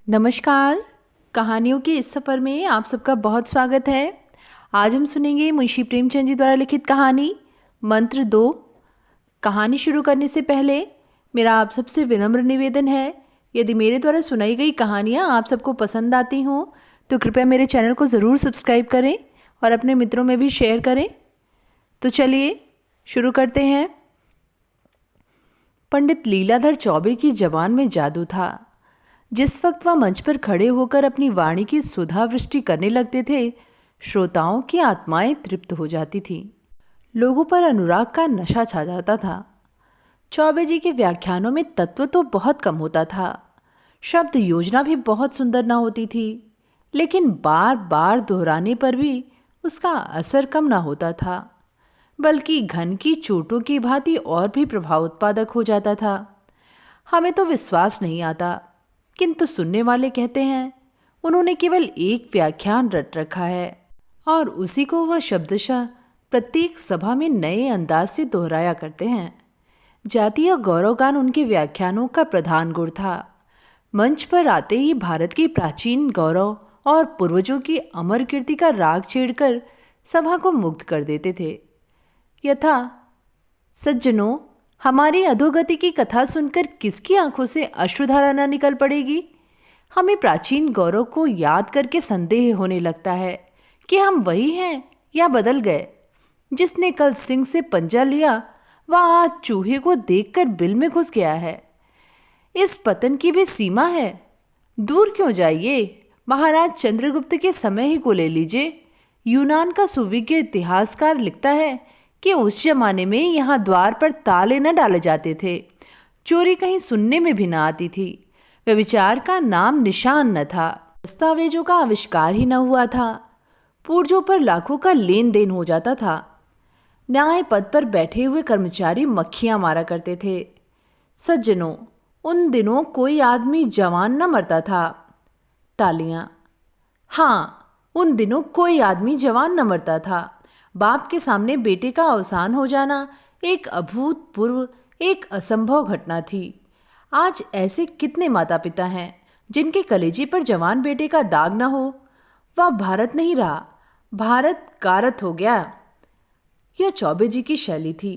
नमस्कार। कहानियों के इस सफ़र में आप सबका बहुत स्वागत है। आज हम सुनेंगे मुंशी प्रेमचंद जी द्वारा लिखित कहानी मंत्र 2। कहानी शुरू करने से पहले मेरा आप सबसे विनम्र निवेदन है, यदि मेरे द्वारा सुनाई गई कहानियाँ आप सबको पसंद आती हों तो कृपया मेरे चैनल को ज़रूर सब्सक्राइब करें और अपने मित्रों में भी शेयर करें। तो चलिए शुरू करते हैं। पंडित लीलाधर चौबे की जबान में जादू था। जिस वक्त वह मंच पर खड़े होकर अपनी वाणी की सुधा वृष्टि करने लगते थे, श्रोताओं की आत्माएं तृप्त हो जाती थीं। लोगों पर अनुराग का नशा छा जाता था। चौबे जी के व्याख्यानों में तत्व तो बहुत कम होता था, शब्द योजना भी बहुत सुंदर ना होती थी, लेकिन बार बार दोहराने पर भी उसका असर कम ना होता था, बल्कि घन की चोटों की भांति और भी प्रभाव उत्पादक हो जाता था। हमें तो विश्वास नहीं आता, किंतु सुनने वाले कहते हैं उन्होंने केवल एक व्याख्यान रट रखा है और उसी को वह शब्दशः प्रत्येक सभा में नए अंदाज से दोहराया करते हैं। जातीय गौरवगान उनके व्याख्यानों का प्रधान गुण था। मंच पर आते ही भारत की प्राचीन गौरव और पूर्वजों की अमर कीर्ति का राग छेड़कर सभा को मुग्ध कर देते थे। यथा, सज्जनों, हमारी अधोगति की कथा सुनकर किसकी आंखों से अश्रुधारा न निकल पड़ेगी। हमें प्राचीन गौरव को याद करके संदेह होने लगता है कि हम वही हैं या बदल गए। जिसने कल सिंह से पंजा लिया वह आज चूहे को देखकर बिल में घुस गया है। इस पतन की भी सीमा है। दूर क्यों जाइए, महाराज चंद्रगुप्त के समय ही को ले लीजिए। यूनान का सुविज्ञ इतिहासकार लिखता है कि उस जमाने में यहाँ द्वार पर ताले न डाले जाते थे, चोरी कहीं सुनने में भी न आती थी, व्यभिचार का नाम निशान न था, दस्तावेजों का आविष्कार ही न हुआ था, पूर्जों पर लाखों का लेन देन हो जाता था, न्याय पद पर बैठे हुए कर्मचारी मक्खियां मारा करते थे। सज्जनों, उन दिनों कोई आदमी जवान न मरता था। तालियां। हाँ, उन दिनों कोई आदमी जवान न मरता था। बाप के सामने बेटे का अवसान हो जाना एक अभूतपूर्व, एक असंभव घटना थी। आज ऐसे कितने माता पिता हैं जिनके कलेजे पर जवान बेटे का दाग न हो। वह भारत नहीं रहा, भारत कारत हो गया। यह चौबे जी की शैली थी।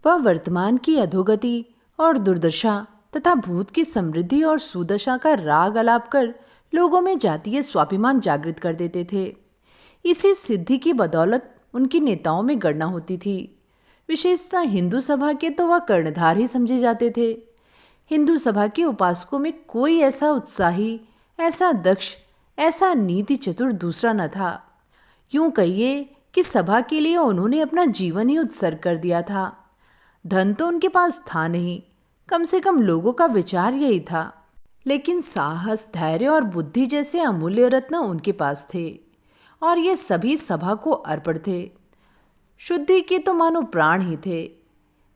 वह वर्तमान की अधोगति और दुर्दशा तथा भूत की समृद्धि और सुदशा का राग अलाप कर लोगों में जातीय स्वाभिमान जागृत कर देते थे। इसी सिद्धि की बदौलत उनकी नेताओं में गणना होती थी। विशेषतः हिंदू सभा के तो वह कर्णधार ही समझे जाते थे। हिंदू सभा के उपासकों में कोई ऐसा उत्साही, ऐसा दक्ष, ऐसा नीति चतुर दूसरा न था। यूं कहिए कि सभा के लिए उन्होंने अपना जीवन ही उत्सर्ग कर दिया था। धन तो उनके पास था नहीं, कम से कम लोगों का विचार यही था, लेकिन साहस, धैर्य और बुद्धि जैसे अमूल्य रत्न उनके पास थे और ये सभी सभा को अर्पण थे। शुद्धि के तो मानो प्राण ही थे।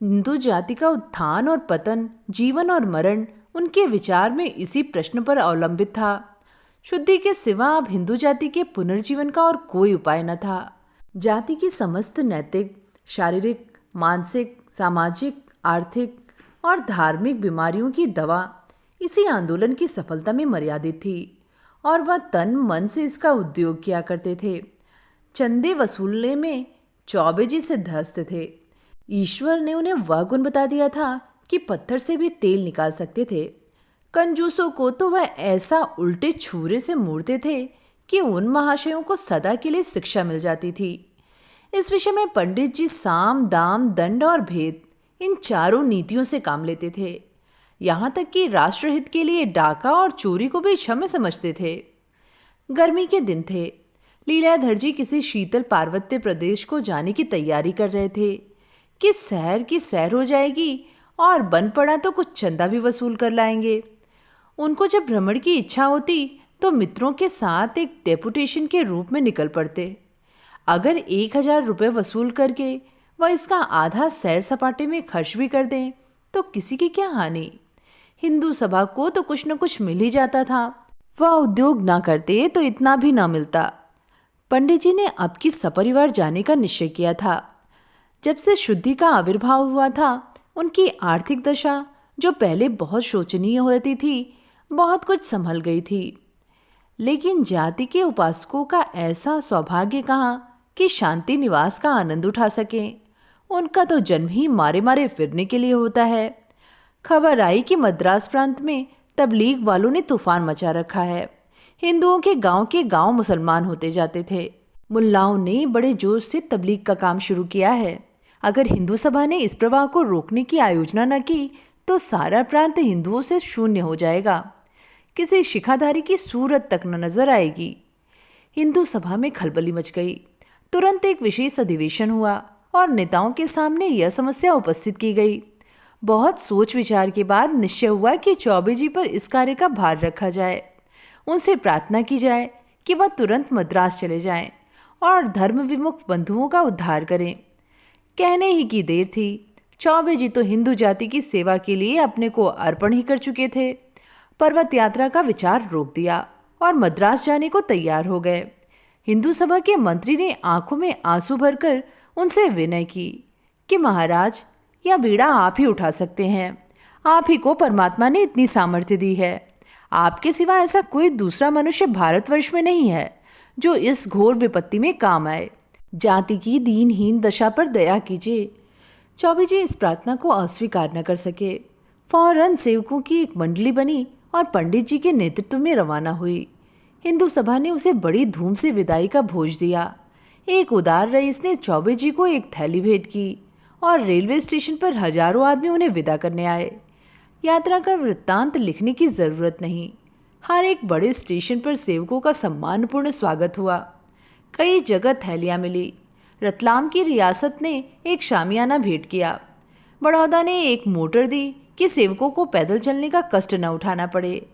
हिंदू जाति का उत्थान और पतन, जीवन और मरण उनके विचार में इसी प्रश्न पर अवलंबित था। शुद्धि के सिवा अब हिंदू जाति के पुनर्जीवन का और कोई उपाय न था। जाति की समस्त नैतिक, शारीरिक, मानसिक, सामाजिक, आर्थिक और धार्मिक बीमारियों की दवा इसी आंदोलन की सफलता में मर्यादित थी और वह तन मन से इसका उद्योग किया करते थे। चंदे वसूलने में चौबे जी सिद्धहस्त थे। ईश्वर ने उन्हें वह गुण बता दिया था कि पत्थर से भी तेल निकाल सकते थे। कंजूसों को तो वह ऐसा उल्टे छुरे से मोड़ते थे कि उन महाशयों को सदा के लिए शिक्षा मिल जाती थी। इस विषय में पंडित जी साम, दाम, दंड और भेद इन चारों नीतियों से काम लेते थे। यहाँ तक कि राष्ट्रहित के लिए डाका और चोरी को भी क्षम्य समझते थे। गर्मी के दिन थे। लीलाधर जी किसी शीतल पार्वत्य प्रदेश को जाने की तैयारी कर रहे थे कि शहर की सैर हो जाएगी और बन पड़ा तो कुछ चंदा भी वसूल कर लाएंगे। उनको जब भ्रमण की इच्छा होती तो मित्रों के साथ एक डेपुटेशन के रूप में निकल पड़ते। अगर 1000 रुपये वसूल करके वह इसका आधा सैर सपाटे में खर्च भी कर दें तो किसी की क्या हानि। हिंदू सभा को तो कुछ न कुछ मिल ही जाता था। वह उद्योग ना करते तो इतना भी ना मिलता। पंडित जी ने अब की सपरिवार जाने का निश्चय किया था। जब से शुद्धि का आविर्भाव हुआ था, उनकी आर्थिक दशा जो पहले बहुत शोचनीय होती थी, बहुत कुछ संभल गई थी, लेकिन जाति के उपासकों का ऐसा सौभाग्य कहाँ कि शांति निवास का आनंद उठा सकें। उनका तो जन्म ही मारे मारे फिरने के लिए होता है। खबर आई कि मद्रास प्रांत में तबलीग वालों ने तूफान मचा रखा है। हिंदुओं के गांव मुसलमान होते जाते थे। मुल्लाओं ने बड़े जोश से तबलीग का काम शुरू किया है। अगर हिंदू सभा ने इस प्रवाह को रोकने की आयोजना न की तो सारा प्रांत हिंदुओं से शून्य हो जाएगा। किसी शिखाधारी की सूरत तक न नजर आएगी। हिंदू सभा में खलबली मच गई। तुरंत एक विशेष अधिवेशन हुआ और नेताओं के सामने यह समस्या उपस्थित की गई। बहुत सोच विचार के बाद निश्चय हुआ कि चौबे जी पर इस कार्य का भार रखा जाए। उनसे प्रार्थना की जाए कि वह तुरंत मद्रास चले जाएं और धर्म विमुख बंधुओं का उद्धार करें। कहने ही की देर थी। चौबे जी तो हिंदू जाति की सेवा के लिए अपने को अर्पण ही कर चुके थे। पर्वत यात्रा का विचार रोक दिया और मद्रास जाने को तैयार हो गए। हिंदू सभा के मंत्री ने आंखों में आंसू भरकर उनसे विनय की कि महाराज, यह बीड़ा आप ही उठा सकते हैं। आप ही को परमात्मा ने इतनी सामर्थ्य दी है। आपके सिवा ऐसा कोई दूसरा मनुष्य भारतवर्ष में नहीं है जो इस घोर विपत्ति में काम आए। जाति की दीनहीन दशा पर दया कीजिए। चौबे जी इस प्रार्थना को अस्वीकार न कर सके। फौरन सेवकों की एक मंडली बनी और पंडित जी के नेतृत्व में रवाना हुई। हिंदू सभा ने उसे बड़ी धूम से विदाई का भोज दिया। एक उदार रईस ने चौबे जी को एक थैली भेंट की और रेलवे स्टेशन पर हजारों आदमी उन्हें विदा करने आए। यात्रा का वृत्तांत लिखने की जरूरत नहीं। हर एक बड़े स्टेशन पर सेवकों का सम्मानपूर्ण स्वागत हुआ। कई जगह थैलियां मिली। रतलाम की रियासत ने एक शामियाना भेंट किया। बड़ौदा ने एक मोटर दी कि सेवकों को पैदल चलने का कष्ट न उठाना पड़े।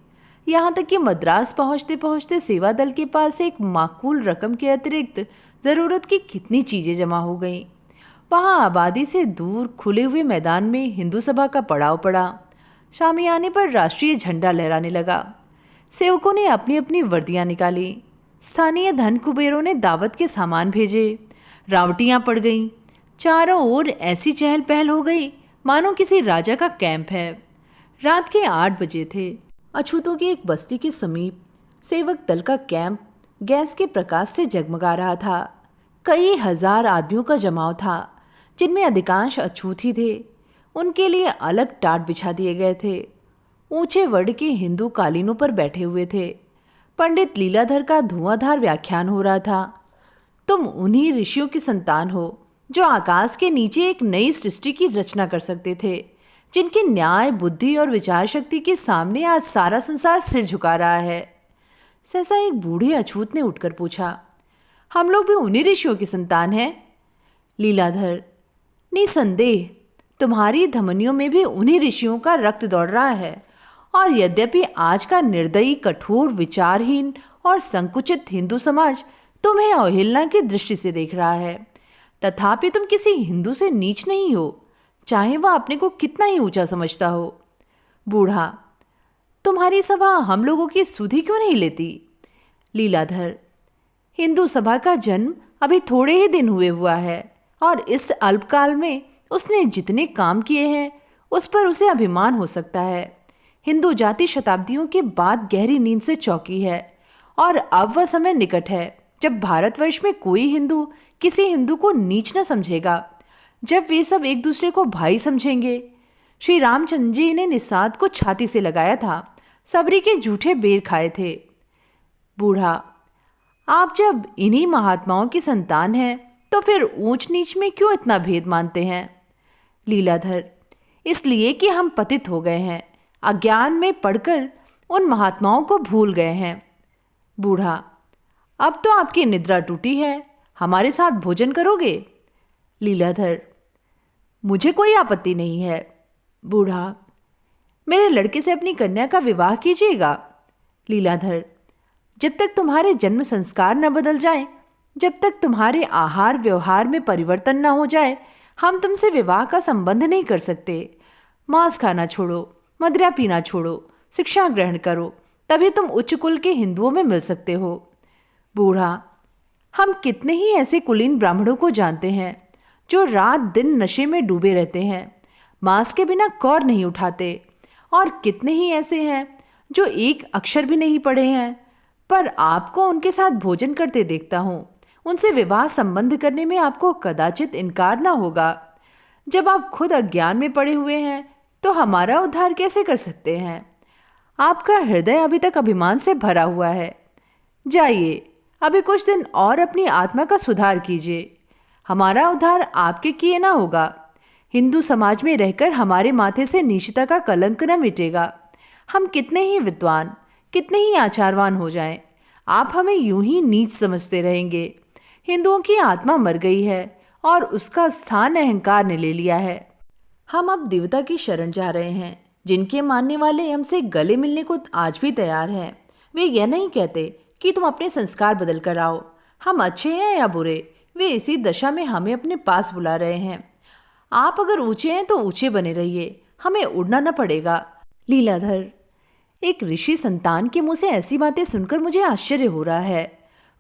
यहाँ तक कि मद्रास पहुँचते पहुँचते सेवा दल के पास एक माकूल रकम के अतिरिक्त ज़रूरत की कितनी चीज़ें जमा हो गईं। वहाँ आबादी से दूर खुले हुए मैदान में हिंदू सभा का पड़ाव पड़ा। शामियाने पर राष्ट्रीय झंडा लहराने लगा। सेवकों ने अपनी अपनी वर्दियाँ निकाली। स्थानीय धन कुबेरों ने दावत के सामान भेजे। रावटियाँ पड़ गईं। चारों ओर ऐसी चहल पहल हो गई मानो किसी राजा का कैंप है। रात के 8 बजे थे। अछूतों की एक बस्ती के समीप सेवक दल का कैंप गैस के प्रकाश से जगमगा रहा था। कई हजार आदमियों का जमाव था, जिनमें अधिकांश अछूत ही थे। उनके लिए अलग टाट बिछा दिए गए थे। ऊंचे वर्ड के हिंदू कालीनों पर बैठे हुए थे। पंडित लीलाधर का धुआंधार व्याख्यान हो रहा था। तुम उन्हीं ऋषियों की संतान हो जो आकाश के नीचे एक नई सृष्टि की रचना कर सकते थे, जिनके न्याय, बुद्धि और विचार शक्ति के सामने आज सारा संसार सिर झुका रहा है। सहसा एक बूढ़े अछूत ने उठकर पूछा, हम लोग भी उन्हीं ऋषियों की संतान हैं? लीलाधर, निसंदेह तुम्हारी धमनियों में भी उन्हीं ऋषियों का रक्त दौड़ रहा है। और यद्यपि आज का निर्दयी, कठोर, विचारहीन और संकुचित हिंदू समाज तुम्हें अवहेलना की दृष्टि से देख रहा है, तथापि तुम किसी हिंदू से नीच नहीं हो, चाहे वह अपने को कितना ही ऊंचा समझता हो। बूढ़ा, तुम्हारी सभा हम लोगों की सुधि क्यों नहीं लेती? लीलाधर, हिंदू सभा का जन्म अभी थोड़े ही दिन हुए हुआ है और इस अल्पकाल में उसने जितने काम किए हैं उस पर उसे अभिमान हो सकता है। हिंदू जाति शताब्दियों के बाद गहरी नींद से चौंकी है और अब वह समय निकट है जब भारतवर्ष में कोई हिंदू किसी हिंदू को नीच न समझेगा, जब वे सब एक दूसरे को भाई समझेंगे। श्री रामचंद्र जी ने निषाद को छाती से लगाया था, सबरी के झूठे बेर खाए थे। बूढ़ा, आप जब इन्हीं महात्माओं की संतान हैं तो फिर ऊंच नीच में क्यों इतना भेद मानते हैं? लीलाधर, इसलिए कि हम पतित हो गए हैं, अज्ञान में पड़कर उन महात्माओं को भूल गए हैं। बूढ़ा, अब तो आपकी निद्रा टूटी है, हमारे साथ भोजन करोगे? लीलाधर, मुझे कोई आपत्ति नहीं है। बूढ़ा, मेरे लड़के से अपनी कन्या का विवाह कीजिएगा। लीलाधर, जब तक तुम्हारे जन्म संस्कार न बदल जाए, जब तक तुम्हारे आहार व्यवहार में परिवर्तन न हो जाए, हम तुमसे विवाह का संबंध नहीं कर सकते। मांस खाना छोड़ो, मदिरा पीना छोड़ो, शिक्षा ग्रहण करो, तभी तुम उच्च कुल के हिंदुओं में मिल सकते हो। बूढ़ा, हम कितने ही ऐसे कुलीन ब्राह्मणों को जानते हैं जो रात दिन नशे में डूबे रहते हैं, मांस के बिना कौर नहीं उठाते, और कितने ही ऐसे हैं जो एक अक्षर भी नहीं पढ़े हैं, पर आपको उनके साथ भोजन करते देखता हूँ। उनसे विवाह संबंध करने में आपको कदाचित इनकार ना होगा। जब आप खुद अज्ञान में पड़े हुए हैं तो हमारा उद्धार कैसे कर सकते हैं? आपका हृदय अभी तक अभिमान से भरा हुआ है। जाइए, अभी कुछ दिन और अपनी आत्मा का सुधार कीजिए। हमारा उद्धार आपके किए ना होगा। हिंदू समाज में रहकर हमारे माथे से नीचता का कलंक न मिटेगा। हम कितने ही विद्वान, कितने ही आचारवान हो जाएं, आप हमें यूं ही नीच समझते रहेंगे। हिंदुओं की आत्मा मर गई है और उसका स्थान अहंकार ने ले लिया है। हम अब देवता की शरण जा रहे हैं, जिनके मानने वाले हमसे गले मिलने को आज भी तैयार हैं। वे यह नहीं कहते कि तुम अपने संस्कार बदल कर आओ। हम अच्छे हैं या बुरे, वे इसी दशा में हमें अपने पास बुला रहे हैं। आप अगर ऊंचे हैं तो ऊंचे बने रहिए, हमें उड़ना न पड़ेगा। लीलाधर, एक ऋषि संतान के मुंह से ऐसी बातें सुनकर मुझे आश्चर्य हो रहा है।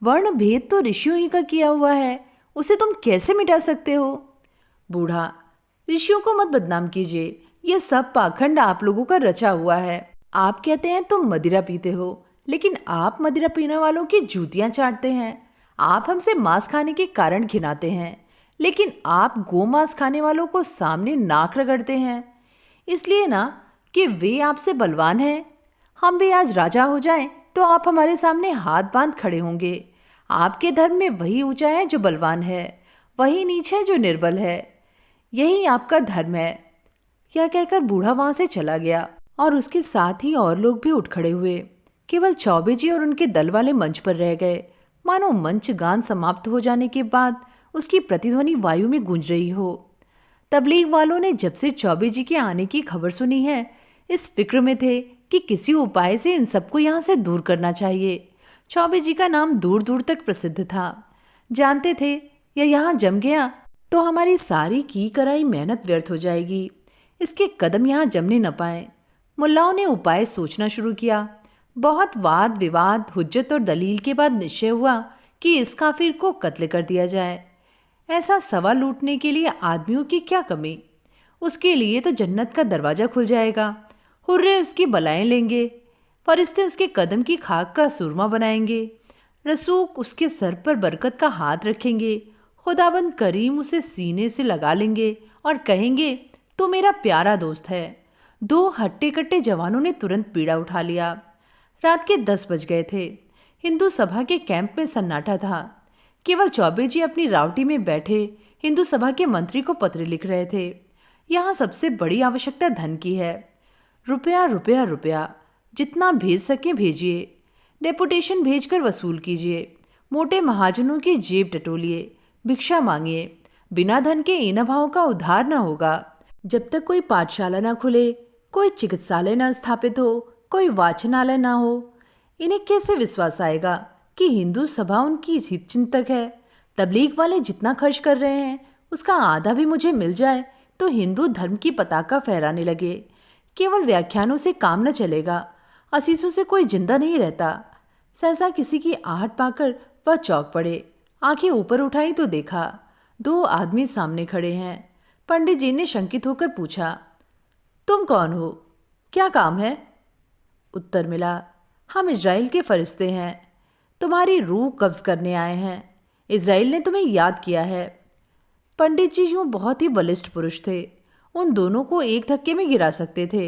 वर्ण भेद तो ऋषियों ही का किया हुआ है, उसे तुम कैसे मिटा सकते हो? बूढ़ा, ऋषियों को मत बदनाम कीजिए, यह सब पाखंड आप लोगों का रचा हुआ है। आप कहते हैं तुम मदिरा पीते हो, लेकिन आप मदिरा पीने वालों की जूतियां चाटते हैं। आप हमसे मांस खाने के कारण घिनाते हैं, लेकिन आप गो मांस खाने वालों को सामने नाक रगड़ते हैं। इसलिए ना कि वे आपसे बलवान हैं। हम भी आज राजा हो जाएं तो आप हमारे सामने हाथ बांध खड़े होंगे। आपके धर्म में वही ऊंचा है जो बलवान है, वही नीच है जो निर्बल है। यही आपका धर्म है। यह कहकर बूढ़ा वहां से चला गया और उसके साथ ही और लोग भी उठ खड़े हुए। केवल चौबे जी और उनके दल वाले मंच पर रह गए, मानो मंच गान समाप्त हो जाने के बाद उसकी प्रतिध्वनि वायु में गूंज रही हो। तबलीग वालों ने जब से चौबे जी के आने की खबर सुनी है, इस फिक्र में थे कि किसी उपाय से इन सबको यहाँ से दूर करना चाहिए। चौबे जी का नाम दूर दूर तक प्रसिद्ध था। जानते थे यह यहाँ जम गया तो हमारी सारी की कराई मेहनत व्यर्थ हो जाएगी। इसके कदम यहाँ जमने न पाए। मुल्लाओं ने उपाय सोचना शुरू किया। बहुत वाद विवाद, हुज्जत और दलील के बाद निश्चय हुआ कि इस काफिर को कत्ल कर दिया जाए। ऐसा सवा लूटने के लिए आदमियों की क्या कमी? उसके लिए तो जन्नत का दरवाजा खुल जाएगा। हुर्रे उसकी बलाएं लेंगे, फरिश्ते उसके कदम की खाक का सुरमा बनाएंगे, रसूख उसके सर पर बरकत का हाथ रखेंगे, खुदाबंद करीम उसे सीने से लगा लेंगे और कहेंगे तो मेरा प्यारा दोस्त है। दो हट्टे कट्टे जवानों ने तुरंत पीड़ा उठा लिया। रात के 10 बज गए थे। हिंदू सभा के कैंप में सन्नाटा था। केवल चौबे जी अपनी रावटी में बैठे हिंदू सभा के मंत्री को पत्र लिख रहे थे। यहाँ सबसे बड़ी आवश्यकता धन की है। रुपया रुपया रुपया, जितना भेज सकें भेजिए। डेपुटेशन भेजकर वसूल कीजिए। मोटे महाजनों की जेब टटोलिए, भिक्षा मांगिए। बिना धन के इन अभावों का उद्धार न होगा। जब तक कोई पाठशाला न खुले, कोई चिकित्सालय न स्थापित हो, कोई वाचनालय ना हो, इन्हें कैसे विश्वास आएगा कि हिंदू सभा उनकी हित चिंतक है? तबलीग वाले जितना खर्च कर रहे हैं उसका आधा भी मुझे मिल जाए तो हिंदू धर्म की पताका फहराने लगे। केवल व्याख्यानों से काम न चलेगा, असीसों से कोई जिंदा नहीं रहता। सहसा किसी की आहट पाकर वह चौंक पड़े। आंखें ऊपर उठाई तो देखा 2 आदमी सामने खड़े हैं। पंडित जी ने शंकित होकर पूछा, तुम कौन हो? क्या काम है? उत्तर मिला, हम इजराइल के फरिश्ते हैं, तुम्हारी रूह कब्ज करने आए हैं। इजराइल ने तुम्हें याद किया है। पंडित जी यूँ बहुत ही बलिष्ठ पुरुष थे, उन दोनों को एक धक्के में गिरा सकते थे।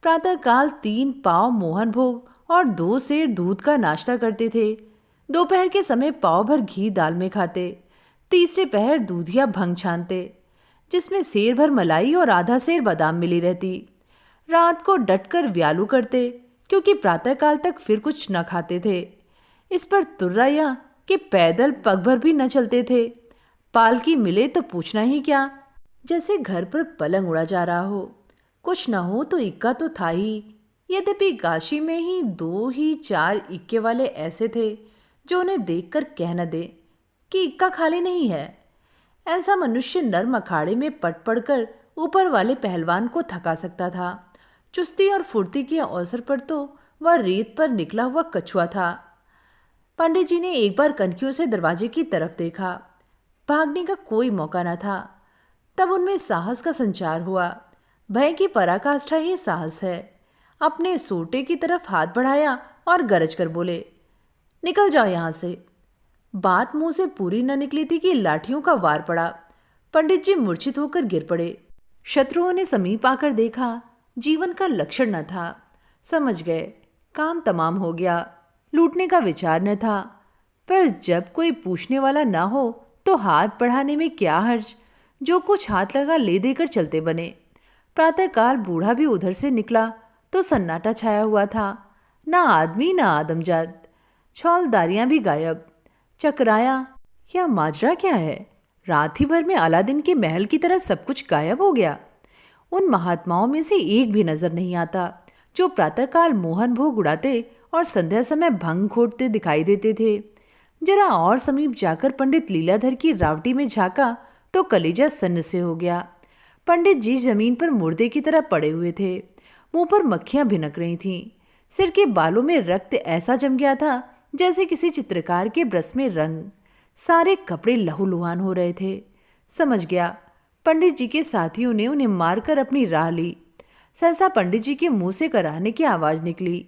प्रातःकाल 3 पाव मोहन भोग और 2 सेर दूध का नाश्ता करते थे। दोपहर के समय पाव भर घी दाल में खाते। तीसरे पहर दूधिया भंग छानते, जिसमें सेर भर मलाई और आधा सेर बादाम मिली रहती। रात को डटकर व्यालू करते, क्योंकि प्रातःकाल तक फिर कुछ न खाते थे। इस पर तुर्रा यह कि पैदल पगभर भी न चलते थे। पालकी मिले तो पूछना ही क्या, जैसे घर पर पलंग उड़ा जा रहा हो। कुछ न हो तो इक्का तो था ही। यद्यपि काशी में ही 2 ही 4 इक्के वाले ऐसे थे जो उन्हें देखकर कह न दे कि इक्का खाली नहीं है। ऐसा मनुष्य नर्म अखाड़े में पट पड़कर ऊपर वाले पहलवान को थका सकता था। चुस्ती और फुर्ती के अवसर पर तो वह रेत पर निकला हुआ कछुआ था। पंडित जी ने एक बार कनखियों से दरवाजे की तरफ देखा। भागने का कोई मौका न था। तब उनमें साहस का संचार हुआ। भय की पराकाष्ठा ही साहस है। अपने सोटे की तरफ हाथ बढ़ाया और गरज कर बोले, निकल जाओ यहां से। बात मुंह से पूरी न निकली थी कि लाठियों का वार पड़ा। पंडित जी मूर्छित होकर गिर पड़े। शत्रुओं ने समीप आकर देखा, जीवन का लक्षण न था। समझ गए, काम तमाम हो गया। लूटने का विचार न था, पर जब कोई पूछने वाला ना हो तो हाथ बढ़ाने में क्या हर्ज। जो कुछ हाथ लगा ले देकर चलते बने। प्रातःकाल बूढ़ा भी उधर से निकला तो सन्नाटा छाया हुआ था। ना आदमी ना आदमजात। छौलदारियां भी गायब। चकराया, यह माजरा क्या है? रात ही भर में अलादीन के महल की तरह सब कुछ गायब हो गया। उन महात्माओं में से एक भी नजर नहीं आता जो प्रातःकाल मोहन भोग उड़ाते और संध्या समय भंग घोटते दिखाई देते थे। जरा और समीप जाकर पंडित लीलाधर की रावटी में झांका तो कलेजा सन्न से हो गया। पंडित जी जमीन पर मुर्दे की तरह पड़े हुए थे। मुंह पर मक्खियां भिनक रही थीं। सिर के बालों में रक्त ऐसा जम गया था जैसे किसी चित्रकार के ब्रश में रंग। सारे कपड़े लहूलुहान हो रहे थे। समझ गया, पंडित जी के साथियों ने उन्हें मारकर अपनी राह ली। सहसा पंडित जी के मुंह से कराहने की आवाज निकली।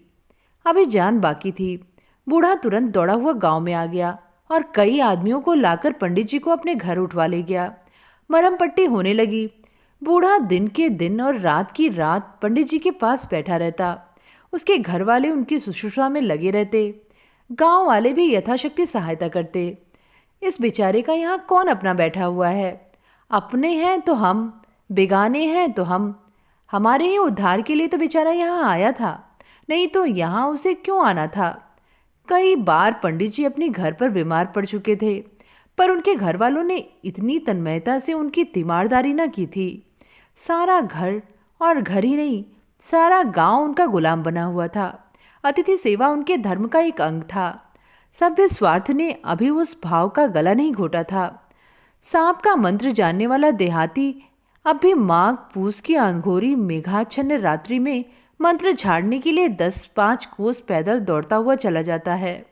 अभी जान बाकी थी। बूढ़ा तुरंत दौड़ा हुआ गांव में आ गया और कई आदमियों को लाकर पंडित जी को अपने घर उठवा ले गया। मरहम पट्टी होने लगी। बूढ़ा दिन के दिन और रात की रात पंडित जी के पास बैठा रहता। उसके घर वाले उनकी शुश्रूषा में लगे रहते। गांव वाले भी यथाशक्ति सहायता करते। इस बेचारे का यहाँ कौन अपना बैठा हुआ है? अपने हैं तो हम, बेगाने हैं तो हम। हमारे ही उद्धार के लिए तो बेचारा यहाँ आया था, नहीं तो यहाँ उसे क्यों आना था? कई बार पंडित जी अपने घर पर बीमार पड़ चुके थे, पर उनके घर वालों ने इतनी तन्मयता से उनकी तीमारदारी न की थी। सारा घर, और घर ही नहीं, सारा गांव उनका गुलाम बना हुआ था। अतिथि सेवा उनके धर्म का एक अंग था। सभ्य स्वार्थ ने अभी उस भाव का गला नहीं घोटा था। सांप का मंत्र जानने वाला देहाती अब भी माघ पूस की अंघोरी मेघाच्छन्न रात्रि में मंत्र झाड़ने के लिए 10-5 कोस पैदल दौड़ता हुआ चला जाता है।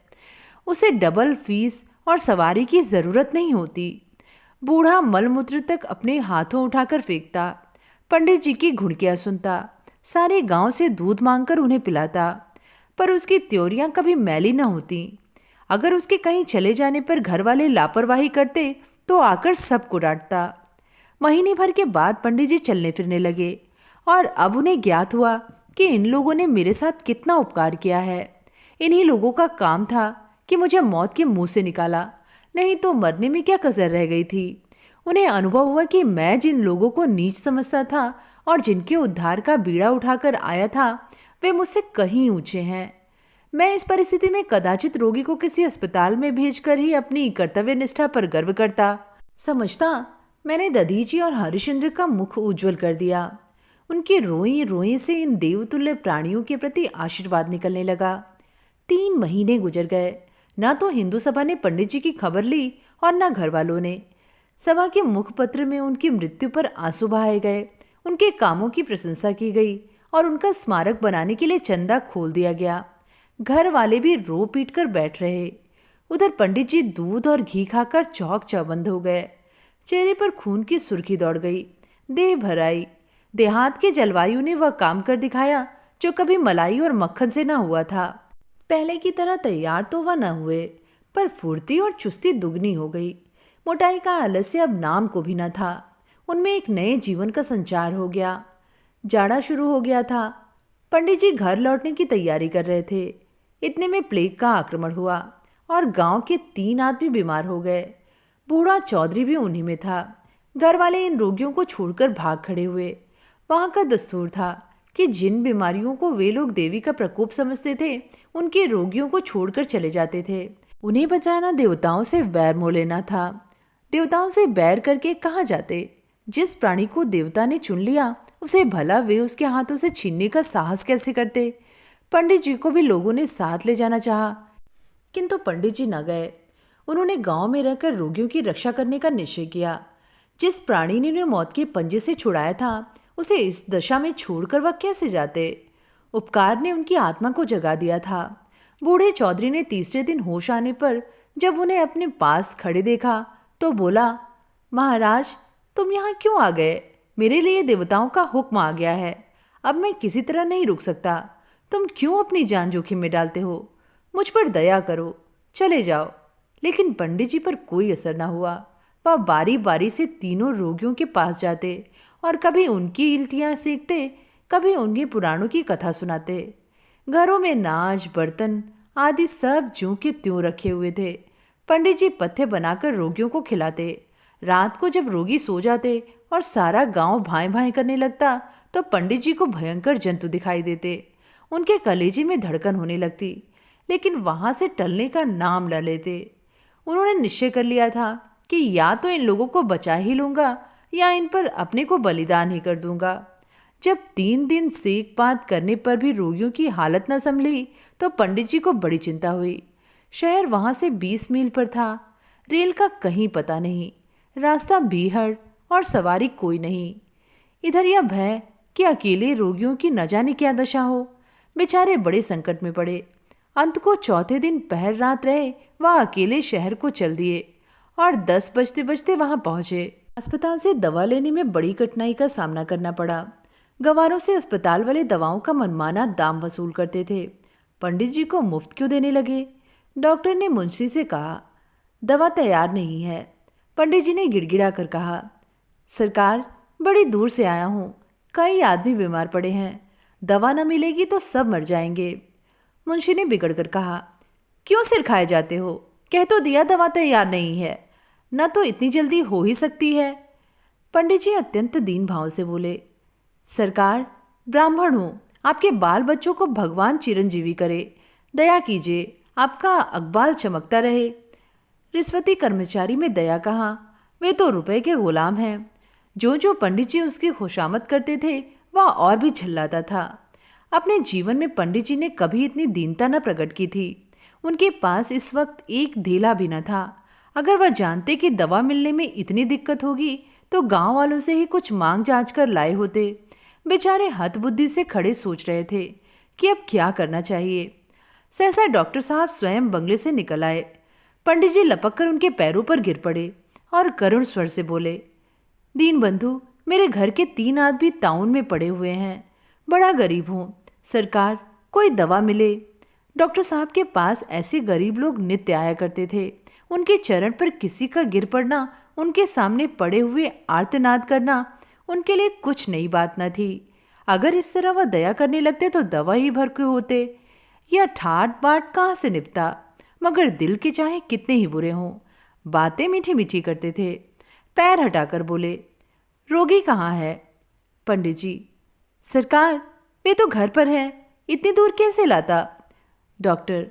उसे डबल फीस और सवारी की जरूरत नहीं होती। बूढ़ा मलमूत्र तक अपने हाथों उठाकर फेंकता। पंडित जी की घुड़कियां सुनता। सारे गांव से दूध मांगकर उन्हें पिलाता, पर उसकी त्योरियां कभी मैली न होती। अगर उसके कहीं चले जाने पर घर वाले लापरवाही करते तो आकर सबको डांटता। महीने भर के बाद पंडित जी चलने फिरने लगे और अब उन्हें ज्ञात हुआ कि इन लोगों ने मेरे साथ कितना उपकार किया है। इन्हीं लोगों का काम था कि मुझे मौत के मुंह से निकाला, नहीं तो मरने में क्या कसर रह गई थी। उन्हें अनुभव हुआ कि मैं जिन लोगों को नीच समझता था और जिनके उद्धार का बीड़ा उठाकर आया था, वे मुझसे कहीं ऊंचे हैं। मैं इस परिस्थिति में कदाचित रोगी को किसी अस्पताल में भेजकर ही अपनी कर्तव्य निष्ठा पर गर्व करता। समझता मैंने दधीची और हरिश्चंद्र का मुख उज्जवल कर दिया। उनके रोई रोई से इन देवतुल्य प्राणियों के प्रति आशीर्वाद निकलने लगा। 3 महीने गुजर गए। ना तो हिंदू सभा ने पंडित जी की खबर ली और न घर वालों ने। सभा के मुखपत्र में उनकी मृत्यु पर आंसू बहाए गए। उनके कामों की प्रशंसा की गई और उनका स्मारक बनाने के लिए चंदा खोल दिया गया। घर वाले भी रो पीट कर बैठ रहे। उधर पंडित जी दूध और घी खाकर चौक चौबंद हो गए। चेहरे पर खून की सुर्खी दौड़ गई। देह भर आई। देहात के जलवायु ने वह काम कर दिखाया जो कभी मलाई और मक्खन से न हुआ था। पहले की तरह तैयार तो वह न हुए, पर फुर्ती और चुस्ती दुगनी हो गई। मोटाई का आलस्य अब नाम को भी न था। उनमें एक नए जीवन का संचार हो गया। जाड़ा शुरू हो गया था। पंडित जी घर लौटने की तैयारी कर रहे थे। इतने में प्लेग का आक्रमण हुआ और गांव के 3 आदमी बीमार हो गए। बूढ़ा चौधरी भी उन्हीं में था। घर वाले इन रोगियों को छोड़कर भाग खड़े हुए। वहां का दस्तूर था कि जिन बीमारियों को वे लोग देवी का प्रकोप समझते थे, उनके रोगियों को छोड़कर चले जाते थे। उन्हें बचाना देवताओं से वैर मोह लेना था। देवताओं से बैर करके कहाँ जाते? जिस प्राणी को देवता ने चुन लिया, उसे भला वे उसके हाथों से छीनने का साहस कैसे करते? पंडित जी को भी लोगों ने साथ ले जाना चाहा, किंतु पंडित जी न गए। उन्होंने गांव में रहकर रोगियों की रक्षा करने का निश्चय किया। जिस प्राणी ने उन्हें मौत के पंजे से छुड़ाया था, उसे इस दशा में छोड़कर वह कैसे जाते? उपकार ने उनकी आत्मा को जगा दिया था। बूढ़े चौधरी ने तीसरे दिन होश आने पर जब उन्हें अपने पास खड़े देखा तो बोला, महाराज, तुम यहाँ क्यों आ गए? मेरे लिए देवताओं का हुक्म आ गया है। अब मैं किसी तरह नहीं रुक सकता। तुम क्यों अपनी जान जोखिम में डालते हो? मुझ पर दया करो, चले जाओ। लेकिन पंडित जी पर कोई असर न हुआ। वह बारी बारी से तीनों रोगियों के पास जाते और कभी उनकी उल्टियाँ सेकते, कभी उनके पुराणों की कथा सुनाते। घरों में नाच बर्तन आदि सब ज्यों के त्यों रखे हुए थे। पंडित जी पत्थे बनाकर रोगियों को खिलाते। रात को जब रोगी सो जाते और सारा गांव भाएं भाएं करने लगता, तो पंडित जी को भयंकर जंतु दिखाई देते। उनके कलेजे में धड़कन होने लगती, लेकिन वहां से टलने का नाम न लेते। उन्होंने निश्चय कर लिया था कि या तो इन लोगों को बचा ही लूंगा या इन पर अपने को बलिदान ही कर दूंगा। जब 3 दिन सेक पात करने पर भी रोगियों की हालत न संभली, तो पंडित जी को बड़ी चिंता हुई। शहर वहां से 20 मील पर था। रेल का कहीं पता नहीं, रास्ता बीहड़ और सवारी कोई नहीं। इधर यह भय कि अकेले रोगियों की न जाने क्या दशा हो। बेचारे बड़े संकट में पड़े। अंत को चौथे दिन पहर रात रहे वह अकेले शहर को चल दिए और 10 बजते बजते वहां पहुंचे। अस्पताल से दवा लेने में बड़ी कठिनाई का सामना करना पड़ा। गंवारों से अस्पताल वाले दवाओं का मनमाना दाम वसूल करते थे। पंडित जी को मुफ्त क्यों देने लगे? डॉक्टर ने मुंशी से कहा, दवा तैयार नहीं है। पंडित जी ने गिड़गिड़ा कर कहा, सरकार, बड़ी दूर से आया हूँ, कई आदमी बीमार पड़े हैं, दवा न मिलेगी तो सब मर जाएंगे। मुंशी ने बिगड़ कर कहा, क्यों सिर खाए जाते हो? कह तो दिया दवा तैयार नहीं है, न तो इतनी जल्दी हो ही सकती है। पंडित जी अत्यंत दीन भाव से बोले, सरकार, ब्राह्मण हूँ, आपके बाल बच्चों को भगवान चिरंजीवी करे, दया कीजिए, आपका अकबाल चमकता रहे। रिश्वती कर्मचारी में दया कहाँ, वे तो रुपए के गुलाम हैं। जो जो पंडित जी उसकी खुशामद करते थे वह और भी झल्लाता था। अपने जीवन में पंडित जी ने कभी इतनी दीनता न प्रकट की थी। उनके पास इस वक्त एक धेला भी न था। अगर वह जानते कि दवा मिलने में इतनी दिक्कत होगी तो गांव वालों से ही कुछ मांग जांच कर लाए होते। बेचारे हतबुद्धि से खड़े सोच रहे थे कि अब क्या करना चाहिए। सहसा डॉक्टर साहब स्वयं बंगले से निकल आए। पंडित जी लपक कर उनके पैरों पर गिर पड़े और करुण स्वर से बोले, दीन बंधु, मेरे घर के 3 आदमी ताउन में पड़े हुए हैं, बड़ा गरीब हूँ, सरकार कोई दवा मिले। डॉक्टर साहब के पास ऐसे गरीब लोग नित्य आया करते थे। उनके चरण पर किसी का गिर पड़ना, उनके सामने पड़े हुए आर्तनाद करना उनके लिए कुछ नई बात न थी। अगर इस तरह वह दया करने लगते तो दवा ही भर के होते। यह ठाट बाट कहाँ से निपटा, मगर दिल के चाहे कितने ही बुरे हों, बातें मीठी मीठी करते थे। पैर हटाकर बोले, रोगी कहाँ है? पंडित जी, सरकार, वे तो घर पर है, इतनी दूर कैसे लाता? डॉक्टर,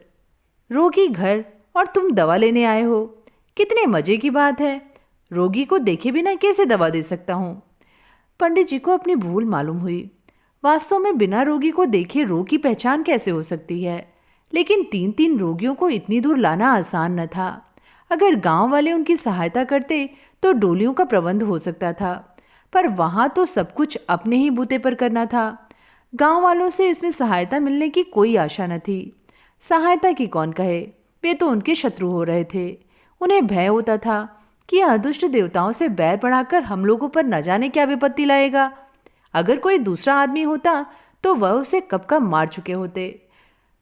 रोगी घर और तुम दवा लेने आए हो, कितने मजे की बात है। रोगी को देखे बिना कैसे दवा दे सकता हूँ? पंडित जी को अपनी भूल मालूम हुई। वास्तव में बिना रोगी को देखे रोग की पहचान कैसे हो सकती है? लेकिन 3-3 रोगियों को इतनी दूर लाना आसान न था। अगर गांव वाले उनकी सहायता करते तो डोलियों का प्रबंध हो सकता था, पर वहां तो सब कुछ अपने ही बूते पर करना था। गांव वालों से इसमें सहायता मिलने की कोई आशा न थी। सहायता की कौन कहे, वे तो उनके शत्रु हो रहे थे। उन्हें भय होता था कि यह अदुष्ट देवताओं से बैर बढ़ाकर हम लोगों पर न जाने क्या विपत्ति लाएगा। अगर कोई दूसरा आदमी होता तो वह उसे कब का मार चुके होते।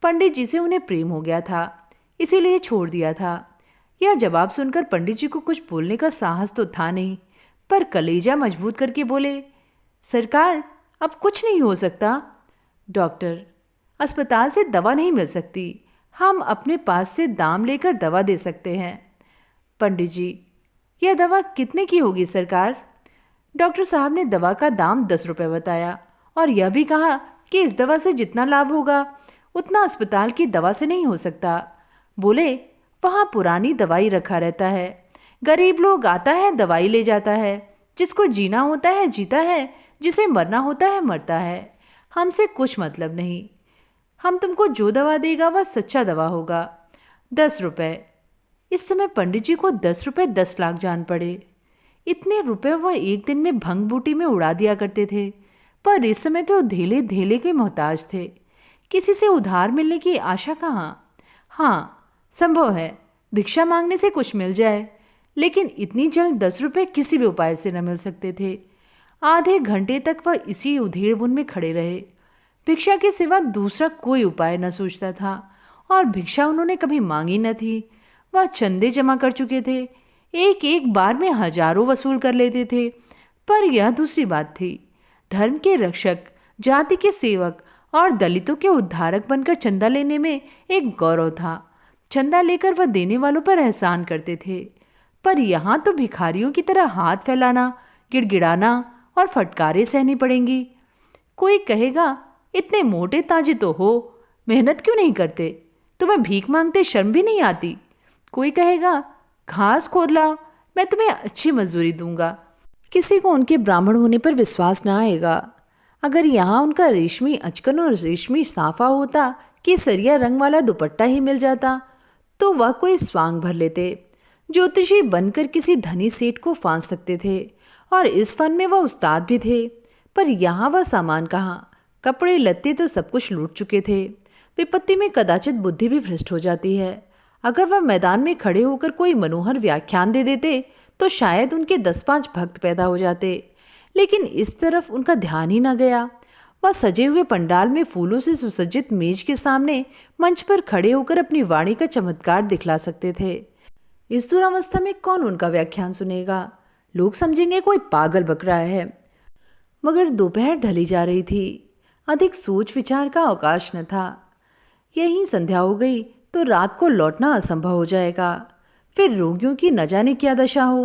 पंडित जी से उन्हें प्रेम हो गया था, इसीलिए छोड़ दिया था। यह जवाब सुनकर पंडित जी को कुछ बोलने का साहस तो था नहीं, पर कलेजा मजबूत करके बोले, सरकार, अब कुछ नहीं हो सकता। डॉक्टर, अस्पताल से दवा नहीं मिल सकती, हम अपने पास से दाम लेकर दवा दे सकते हैं। पंडित जी, यह दवा कितने की होगी सरकार? डॉक्टर साहब ने दवा का दाम 10 रुपये बताया और यह भी कहा कि इस दवा से जितना लाभ होगा उतना अस्पताल की दवा से नहीं हो सकता। बोले, वहाँ पुरानी दवाई रखा रहता है, गरीब लोग आता है दवाई ले जाता है, जिसको जीना होता है जीता है, जिसे मरना होता है मरता है। हमसे कुछ मतलब नहीं, हम तुमको जो दवा देगा वह सच्चा दवा होगा। 10 रुपये। इस समय पंडित जी को 10 रुपये 10 लाख जान पड़े। इतने रुपए वह एक दिन में भंग बूटी में उड़ा दिया करते थे, पर इस समय तो धेले धेले के मोहताज थे। किसी से उधार मिलने की आशा कहाँ? हाँ, संभव है भिक्षा मांगने से कुछ मिल जाए, लेकिन इतनी जल्द 10 रुपये किसी भी उपाय से न मिल सकते थे। आधे घंटे तक वह इसी उधेड़ बुन में खड़े रहे। भिक्षा के सिवा दूसरा कोई उपाय न सोचता था, और भिक्षा उन्होंने कभी मांगी न थी। वह चंदे जमा कर चुके थे, एक एक बार में हजारों वसूल कर लेते थे। पर यह दूसरी बात थी। धर्म के रक्षक, जाति के सेवक और दलितों के उद्धारक बनकर चंदा लेने में एक गौरव था। चंदा लेकर वह देने वालों पर एहसान करते थे, पर यहाँ तो भिखारियों की तरह हाथ फैलाना, गिड़गिड़ाना और फटकारे सहनी पड़ेंगी। कोई कहेगा, इतने मोटे ताजे तो हो, मेहनत क्यों नहीं करते? तुम्हें भीख मांगते शर्म भी नहीं आती? कोई कहेगा, घास खोद लाओ, मैं तुम्हें अच्छी मजदूरी दूंगा। किसी को उनके ब्राह्मण होने पर विश्वास ना आएगा। अगर यहाँ उनका रेशमी अचकन और रेशमी साफा होता, केसरिया रंग वाला दुपट्टा ही मिल जाता, तो वह कोई स्वांग भर लेते। ज्योतिषी बनकर किसी धनी सेठ को फांस सकते थे, और इस फन में वह उस्ताद भी थे। पर यहाँ वह सामान कहाँ, कपड़े लत्ते तो सब कुछ लूट चुके थे। विपत्ति में कदाचित बुद्धि भी भ्रष्ट हो जाती है। अगर वह मैदान में खड़े होकर कोई मनोहर व्याख्यान दे देते तो शायद उनके 10-5 भक्त पैदा हो जाते, लेकिन इस तरफ उनका ध्यान ही न गया। वह सजे हुए पंडाल में फूलों से सुसज्जित मेज के सामने मंच पर खड़े होकर अपनी वाणी का चमत्कार दिखला सकते थे। इस दुरावस्था में कौन उनका व्याख्यान सुनेगा? लोग समझेंगे कोई पागल बक रहा है। मगर दोपहर ढली जा रही थी, अधिक सोच विचार का अवकाश न था। यहीं संध्या हो गई तो रात को लौटना असंभव हो जाएगा। फिर रोगियों की न जाने क्या दशा हो।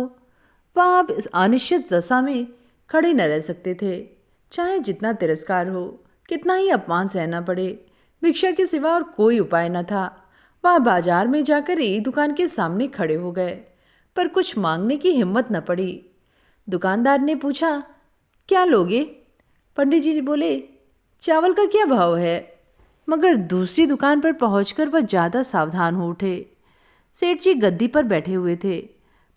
वह अब इस अनिश्चित दशा में खड़े न रह सकते थे, चाहे जितना तिरस्कार हो, कितना ही अपमान सहना पड़े। भिक्षा के सिवा और कोई उपाय न था। वह बाजार में जाकर एक दुकान के सामने खड़े हो गए, पर कुछ मांगने की हिम्मत न पड़ी। दुकानदार ने पूछा, क्या लोगे? पंडित जी बोले, चावल का क्या भाव है? मगर दूसरी दुकान पर पहुंचकर वह ज़्यादा सावधान हो उठे। सेठ जी गद्दी पर बैठे हुए थे।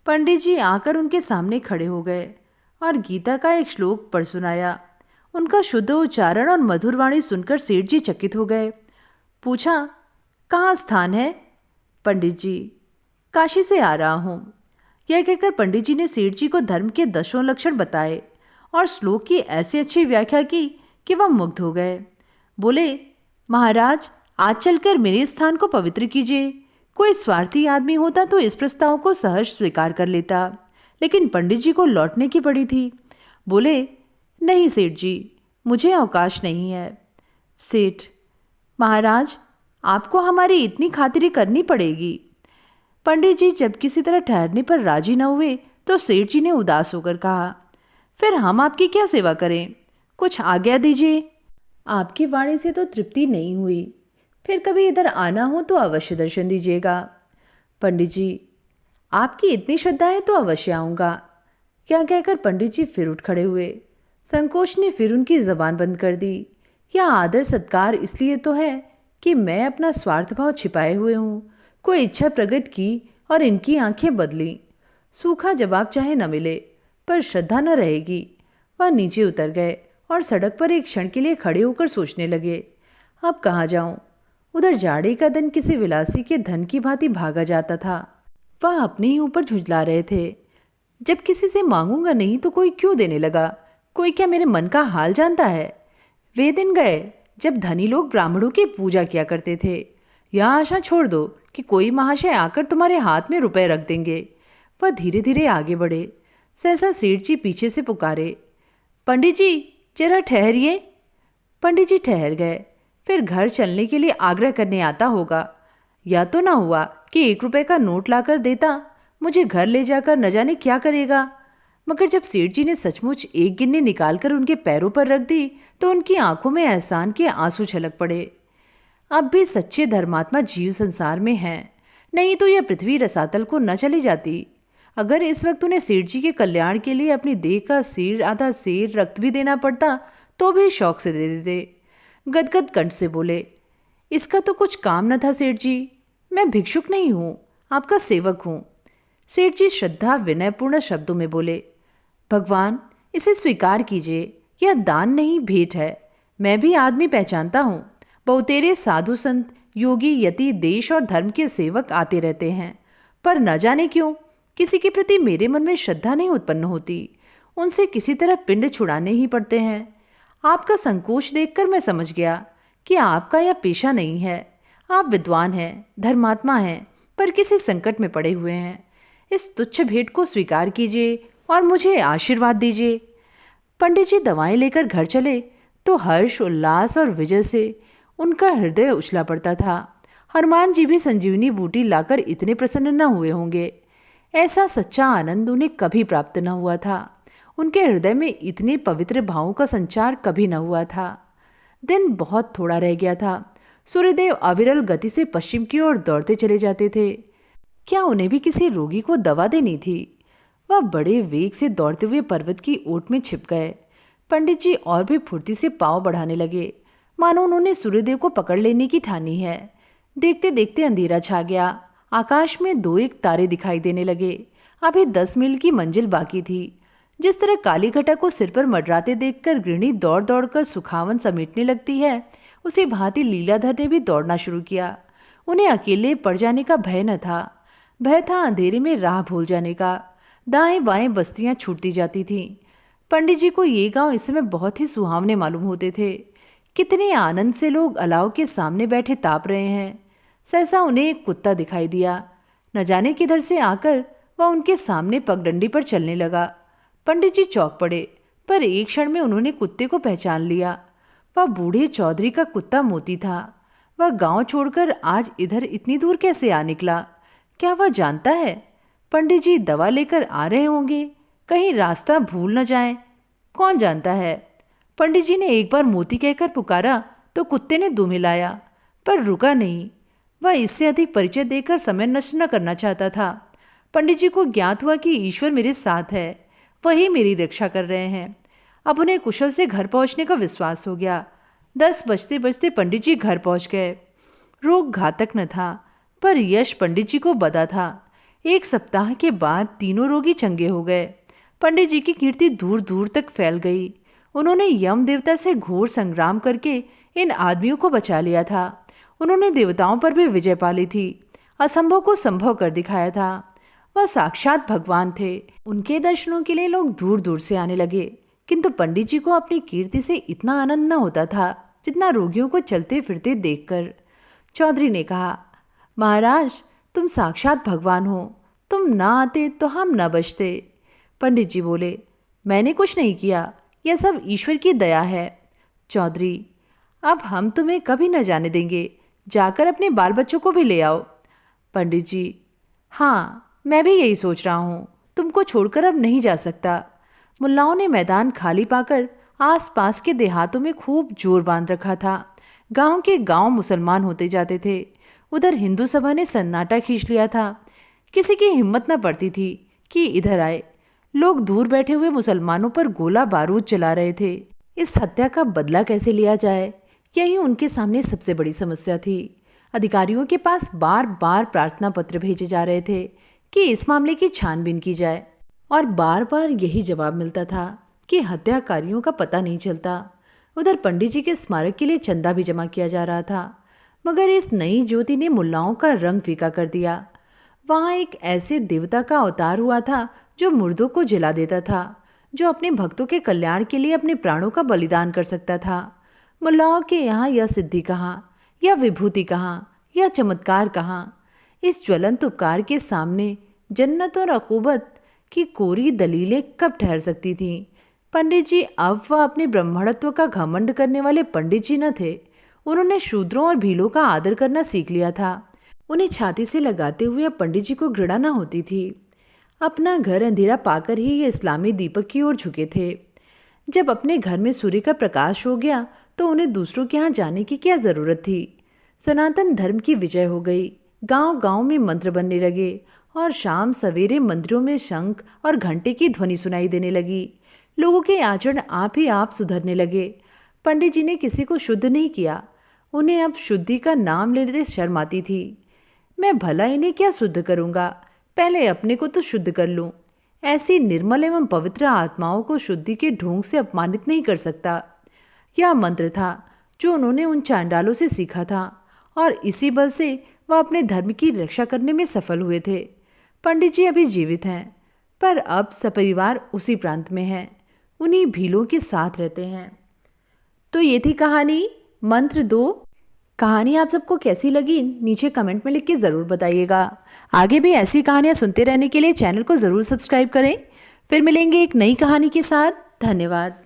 पंडित जी आकर उनके सामने खड़े हो गए और गीता का एक श्लोक पढ़ सुनाया। उनका शुद्ध उच्चारण और मधुर वाणी सुनकर सेठ जी चकित हो गए। पूछा, कहाँ स्थान है? पंडित जी, काशी से आ रहा हूँ। यह कहकर पंडित जी ने सेठ जी को धर्म के 10 लक्षण बताए और श्लोक की ऐसी अच्छी व्याख्या की कि वह मुग्ध हो गए। बोले, महाराज, आज चलकर मेरे स्थान को पवित्र कीजिए। कोई स्वार्थी आदमी होता तो इस प्रस्ताव को सहर्ष स्वीकार कर लेता, लेकिन पंडित जी को लौटने की पड़ी थी। बोले, नहीं सेठ जी, मुझे अवकाश नहीं है। सेठ, महाराज, आपको हमारी इतनी खातिरी करनी पड़ेगी। पंडित जी जब किसी तरह ठहरने पर राजी न हुए तो सेठ जी ने उदास होकर कहा, फिर हम आपकी क्या सेवा करें? कुछ आज्ञा दीजिए। आपकी वाणी से तो तृप्ति नहीं हुई, फिर कभी इधर आना हो तो अवश्य दर्शन दीजिएगा। पंडित जी, आपकी इतनी श्रद्धा है तो अवश्य आऊँगा। क्या कहकर पंडित जी फिर उठ खड़े हुए। संकोच ने फिर उनकी जबान बंद कर दी। यह आदर सत्कार इसलिए तो है कि मैं अपना स्वार्थ भाव छिपाए हुए हूँ। कोई इच्छा प्रकट की और इनकी आंखें बदली। सूखा जवाब चाहे न मिले, पर श्रद्धा न रहेगी। वह नीचे उतर गए और सड़क पर एक क्षण के लिए खड़े होकर सोचने लगे, अब कहाँ जाऊं? उधर जाड़े का दिन किसी विलासी के धन की भांति भागा जाता था। वह अपने ही ऊपर झुंझला रहे थे। जब किसी से मांगूंगा नहीं तो कोई क्यों देने लगा? कोई क्या मेरे मन का हाल जानता है? वे दिन गए जब धनी लोग ब्राह्मणों की पूजा किया करते थे। यह आशा छोड़ दो कि कोई महाशय आकर तुम्हारे हाथ में रुपए रख देंगे। वह धीरे धीरे आगे बढ़े। सहसा सेठ जी पीछे से पुकारे, पंडित जी, जरा ठहरिए। पंडित जी ठहर गए। फिर घर चलने के लिए आग्रह करने आता होगा। या तो ना हुआ कि 1 रुपए का नोट लाकर देता, मुझे घर ले जाकर न जाने क्या करेगा। मगर जब सेठ जी ने सचमुच एक गिन्नी निकालकर उनके पैरों पर रख दी तो उनकी आंखों में एहसान के आंसू छलक पड़े। अब भी सच्चे धर्मात्मा जीव संसार में हैं, नहीं तो यह पृथ्वी रसातल को न चली जाती। अगर इस वक्त उन्हें सेठ जी के कल्याण के लिए अपनी देह का सिर आधा सिर रक्त भी देना पड़ता तो भी शौक से दे देते। गदगद कंठ से बोले, इसका तो कुछ काम न था सेठ जी, मैं भिक्षुक नहीं हूँ, आपका सेवक हूँ। सेठ जी श्रद्धा विनयपूर्ण शब्दों में बोले, भगवान, इसे स्वीकार कीजिए, यह दान नहीं भेंट है। मैं भी आदमी पहचानता हूँ। बहुतेरे साधु संत, योगी, यति, देश और धर्म के सेवक आते रहते हैं, पर न जाने क्यों किसी के प्रति मेरे मन में श्रद्धा नहीं उत्पन्न होती। उनसे किसी तरह पिंड छुड़ाने ही पड़ते हैं। आपका संकोच देखकर मैं समझ गया कि आपका यह पेशा नहीं है। आप विद्वान हैं, धर्मात्मा हैं, पर किसी संकट में पड़े हुए हैं। इस तुच्छ भेंट को स्वीकार कीजिए और मुझे आशीर्वाद दीजिए। पंडित जी दवाएं लेकर घर चले तो हर्ष, उल्लास और विजय से उनका हृदय उछला पड़ता था। हनुमान जी भी संजीवनी बूटी लाकर इतने प्रसन्न न हुए होंगे। ऐसा सच्चा आनंद उन्हें कभी प्राप्त न हुआ था। उनके हृदय में इतने पवित्र भावों का संचार कभी न हुआ था। दिन बहुत थोड़ा रह गया था। सूर्यदेव अविरल गति से पश्चिम की ओर दौड़ते चले जाते थे। क्या उन्हें भी किसी रोगी को दवा देनी थी? वह बड़े वेग से दौड़ते हुए पर्वत की ओट में छिप गए। पंडित जी और भी फुर्ती से पांव बढ़ाने लगे, मानो उन्होंने सूर्यदेव को पकड़ लेने की ठानी है। देखते देखते अंधेरा छा गया। आकाश में दो एक तारे दिखाई देने लगे। अभी 10 मील की मंजिल बाकी थी। जिस तरह काली घटा को सिर पर मंडराते देखकर गृहिणी दौड़ दौड़कर सुखावन समेटने लगती है, उसी भांति लीलाधर ने भी दौड़ना शुरू किया। उन्हें अकेले पड़ जाने का भय न था। भय था अंधेरे में राह भूल जाने का। दाएं बाएं बस्तियां छूटती जाती थीं। पंडित जी को ये गांव इस समय बहुत ही सुहावने मालूम होते थे। कितने आनंद से लोग अलाव के सामने बैठे ताप रहे हैं। सहसा उन्हें एक कुत्ता दिखाई दिया। न जाने किधर से आकर वह उनके सामने पगडंडी पर चलने लगा। पंडित जी चौंक पड़े, पर एक क्षण में उन्होंने कुत्ते को पहचान लिया। वह बूढ़े चौधरी का कुत्ता मोती था। वह गांव छोड़कर आज इधर इतनी दूर कैसे आ निकला? क्या वह जानता है? पंडित जी दवा लेकर आ रहे होंगे, कहीं रास्ता भूल न जाएं। कौन जानता है? पंडित जी ने एक बार मोती कहकर पुकारा तो कुत्ते ने दुम हिलाया, पर रुका नहीं। वह इससे अधिक परिचय देकर समय नष्ट न करना चाहता था। पंडित जी को ज्ञात हुआ कि ईश्वर मेरे साथ है, वही मेरी रक्षा कर रहे हैं। अब उन्हें कुशल से घर पहुंचने का विश्वास हो गया। 10 बजते बजते पंडित जी घर पहुंच गए। रोग घातक न था, पर यश पंडित जी को बदा था। 1 सप्ताह के बाद तीनों रोगी चंगे हो गए। पंडित जी की कीर्ति दूर दूर तक फैल गई। उन्होंने यम देवता से घोर संग्राम करके इन आदमियों को बचा लिया था। उन्होंने देवताओं पर भी विजय पा ली थी। असंभव को संभव कर दिखाया था। वह साक्षात भगवान थे। उनके दर्शनों के लिए लोग दूर दूर से आने लगे, किंतु पंडित जी को अपनी कीर्ति से इतना आनंद न होता था जितना रोगियों को चलते फिरते देखकर। चौधरी ने कहा, महाराज, तुम साक्षात भगवान हो। तुम ना आते तो हम न बचते। पंडित जी बोले, मैंने कुछ नहीं किया, यह सब ईश्वर की दया है। चौधरी, अब हम तुम्हें कभी न जाने देंगे। जाकर अपने बाल बच्चों को भी ले आओ। पंडित जी, हाँ, मैं भी यही सोच रहा हूँ। तुमको छोड़कर अब नहीं जा सकता। मुल्लाओं ने मैदान खाली पाकर आसपास के देहातों में खूब जोर बांध रखा था। गांव के गांव मुसलमान होते जाते थे। उधर हिंदू सभा ने सन्नाटा खींच लिया था। किसी की हिम्मत न पड़ती थी कि इधर आए। लोग दूर बैठे हुए मुसलमानों पर गोला बारूद चला रहे थे। इस हत्या का बदला कैसे लिया जाए, यही उनके सामने सबसे बड़ी समस्या थी। अधिकारियों के पास बार बार प्रार्थना पत्र भेजे जा रहे थे कि इस मामले की छानबीन की जाए, और बार बार यही जवाब मिलता था कि हत्याकारियों का पता नहीं चलता। उधर पंडित जी के स्मारक के लिए चंदा भी जमा किया जा रहा था, मगर इस नई ज्योति ने मुल्लाओं का रंग फीका कर दिया। वहाँ एक ऐसे देवता का अवतार हुआ था जो मुर्दों को जला देता था, जो अपने भक्तों के कल्याण के लिए अपने प्राणों का बलिदान कर सकता था। मुल्लाओं के यहाँ यह सिद्धि कहाँ, यह विभूति कहाँ, यह चमत्कार कहाँ? इस ज्वलंत उपकार के सामने जन्नत और अकूबत की कोरी दलीलें कब ठहर सकती थीं? पंडित जी अब वह अपने ब्राह्मणत्व का घमंड करने वाले पंडित जी न थे। उन्होंने शूद्रों और भीलों का आदर करना सीख लिया था। उन्हें छाती से लगाते हुए अब पंडित जी को घृणा न होती थी। अपना घर अंधेरा पाकर ही ये इस्लामी दीपक की ओर झुके थे। जब अपने घर में सूर्य का प्रकाश हो गया तो उन्हें दूसरों के यहाँ जाने की क्या ज़रूरत थी? सनातन धर्म की विजय हो गई। गांव गांव में मंत्र बनने लगे और शाम सवेरे मंदिरों में शंख और घंटे की ध्वनि सुनाई देने लगी। लोगों के आचरण आप ही आप सुधरने लगे। पंडित जी ने किसी को शुद्ध नहीं किया। उन्हें अब शुद्धि का नाम लेने शर्म आती थी। मैं भला इन्हें क्या शुद्ध करूँगा, पहले अपने को तो शुद्ध कर लूँ। ऐसी निर्मल एवं पवित्र आत्माओं को शुद्धि के ढोंग से अपमानित नहीं कर सकता। यह मंत्र था जो उन्होंने उन चांडालों से सीखा था, और इसी बल से वह अपने धर्म की रक्षा करने में सफल हुए थे। पंडित जी अभी जीवित हैं, पर अब सपरिवार उसी प्रांत में हैं। उन्हीं भीलों के साथ रहते हैं। तो ये थी कहानी मंत्र 2। कहानी आप सबको कैसी लगी नीचे कमेंट में लिख के ज़रूर बताइएगा। आगे भी ऐसी कहानियाँ सुनते रहने के लिए चैनल को ज़रूर सब्सक्राइब करें। फिर मिलेंगे एक नई कहानी के साथ। धन्यवाद।